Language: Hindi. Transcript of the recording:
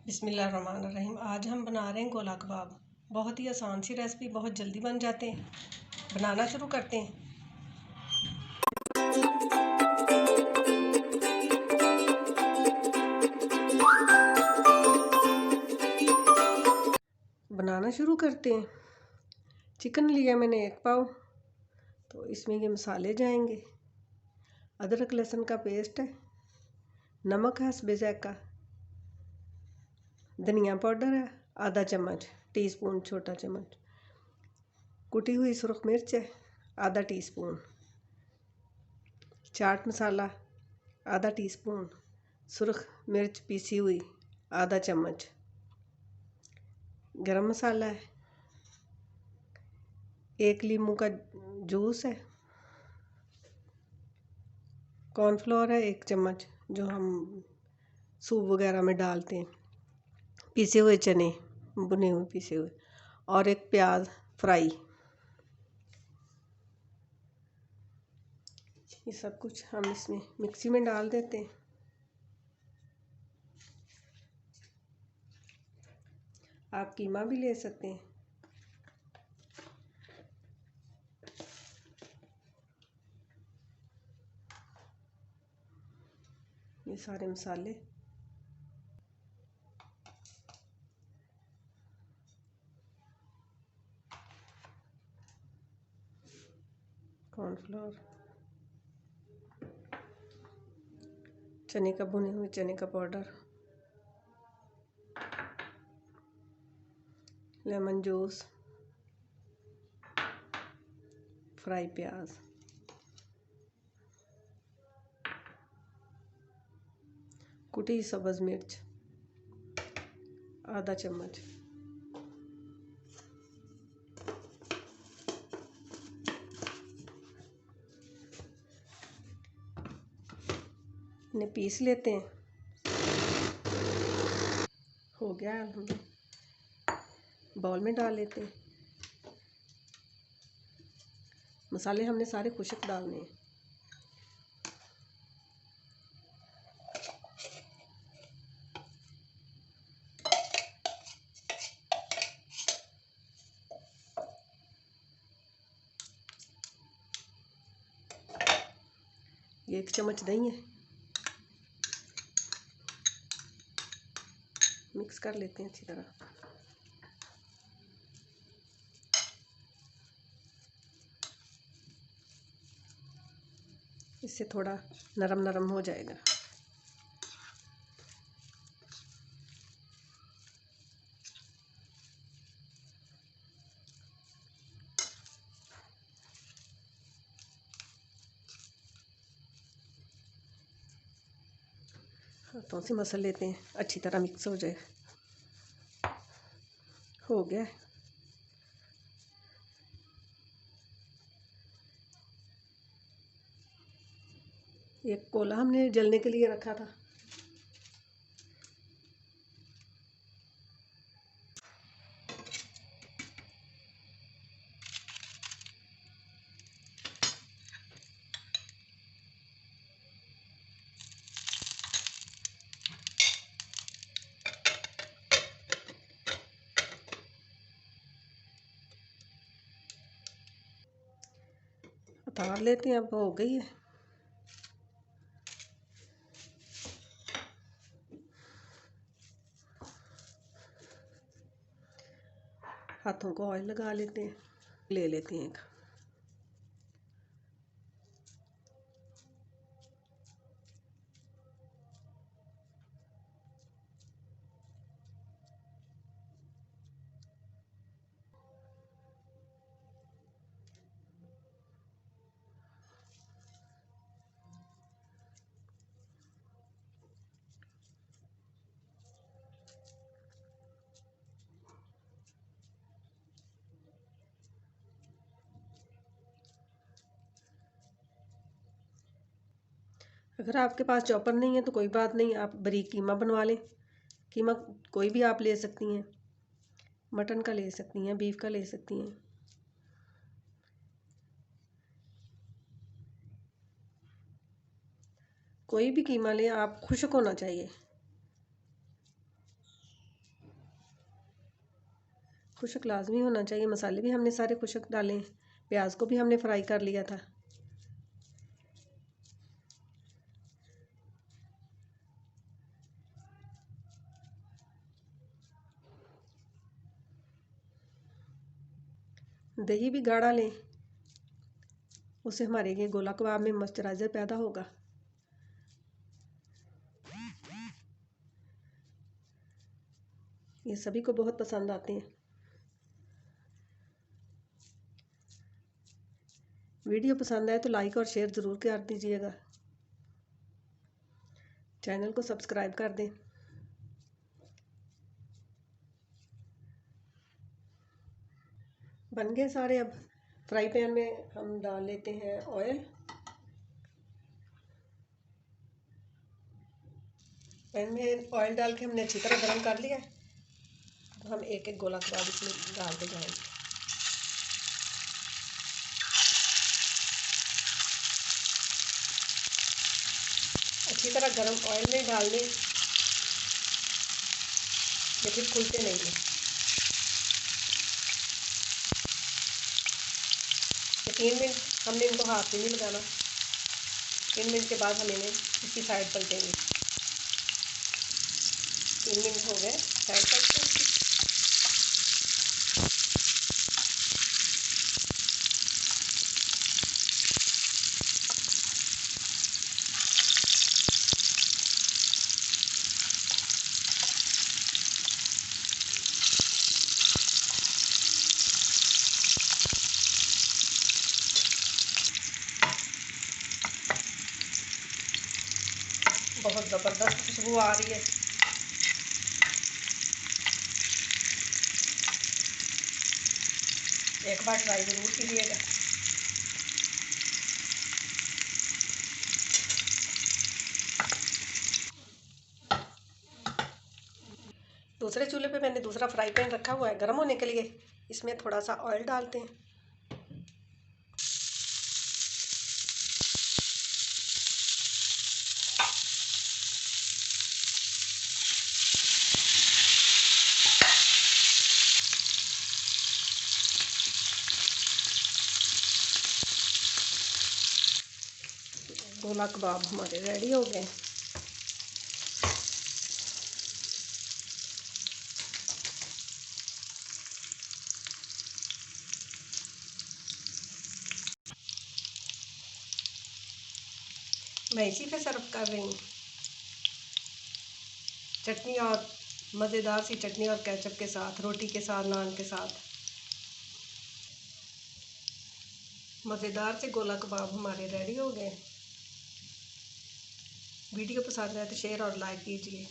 बिस्मिल्लाहिर्रहमानिर्रहीम। आज हम बना रहे हैं गोला कबाब। बहुत ही आसान सी रेसिपी, बहुत जल्दी बन जाते हैं। बनाना शुरू करते हैं। बनाना शुरू करते हैं। चिकन लिया मैंने 1 पाव, तो इसमें ये मसाले जाएंगे। अदरक लहसुन का पेस्ट है, नमक है हस्बे ज़ायक़ा, धनिया पाउडर है आधा चम्मच, टीस्पून छोटा चम्मच, कुटी हुई सुरख मिर्च है आधा टीस्पून, चाट मसाला आधा टीस्पून, सुरख मिर्च पीसी हुई आधा चम्मच, गरम मसाला है, 1 लीमू का जूस है, कॉर्नफ्लोर है 1 चम्मच जो हम सूप वगैरह में डालते हैं, पीसे हुए चने भुने हुए पीसे हुए, और 1 प्याज फ्राई। ये सब कुछ हम इसमें मिक्सी में डाल देते हैं। आप कीमा भी ले सकते हैं। ये सारे मसाले कॉर्नफ्लोर, चने का भुने हुए चने का पाउडर, लेमन जूस, फ्राई प्याज, कुटी सब्ज़ मिर्च आधा चम्मच, इन्हें पीस लेते हैं। हो गया, हम बाउल में डाल लेते हैं। मसाले हमने सारे खुश्क डालने हैं। ये 1 चम्मच दही है, मिक्स कर लेते हैं अच्छी तरह। इससे थोड़ा नरम नरम हो जाएगा। हाथों से मसल लेते हैं, अच्छी तरह मिक्स हो जाए। हो गया। एक कोला हमने जलने के लिए रखा था। उतार लेते हैं, अब हो गई है। हाथों को ऑयल लगा लेते हैं, ले लेते हैं एक। अगर आपके पास चॉपर नहीं है तो कोई बात नहीं, आप बारीक कीमा बनवा लें। कीमा कोई भी आप ले सकती हैं, मटन का ले सकती हैं, बीफ का ले सकती हैं। कोई भी कीमा लें, आप खुश्क होना चाहिए। खुश्क लाजमी होना चाहिए। मसाले भी हमने सारे खुश्क डाले, प्याज को भी हमने फ्राई कर लिया था। दही भी गाढ़ा लें, उससे हमारे ये गोला कबाब में मॉइस्चराइज़र पैदा होगा। ये सभी को बहुत पसंद आते हैं। वीडियो पसंद आए तो लाइक और शेयर ज़रूर कर दीजिएगा। चैनल को सब्सक्राइब कर दें। बन गए सारे। अब फ्राई पैन में हम डाल लेते हैं ऑयल। पैन में ऑयल डाल के हमने अच्छी तरह गर्म कर लिया है। तो हम एक एक गोला कबाब इसमें डालते जाएंगे। अच्छी तरह गर्म ऑयल में डाल दें, ये फिर खुलते नहीं हैं। 3 मिनट हमने इनको हाथ से नहीं लगाना। 3 मिनट के बाद हम इन्हें इसकी साइड पलटेंगे। 3 मिनट हो गए, साइड पलटेंगे। बहुत ज़बरदस्त खुशबू आ रही है। एक बार ट्राई ज़रूर कीजिएगा। दूसरे चूल्हे पे मैंने दूसरा फ्राई पैन रखा हुआ है गर्म होने के लिए। इसमें थोड़ा सा ऑयल डालते हैं। गोला कबाब हमारे रेडी हो गए। मैं इसी पे सर्व कर रही हूँ। चटनी और मज़ेदार सी चटनी और केचप के साथ, रोटी के साथ, नान के साथ। मज़ेदार से गोला कबाब हमारे रेडी हो गए। वीडियो पसंद आए तो शेयर और लाइक कीजिए।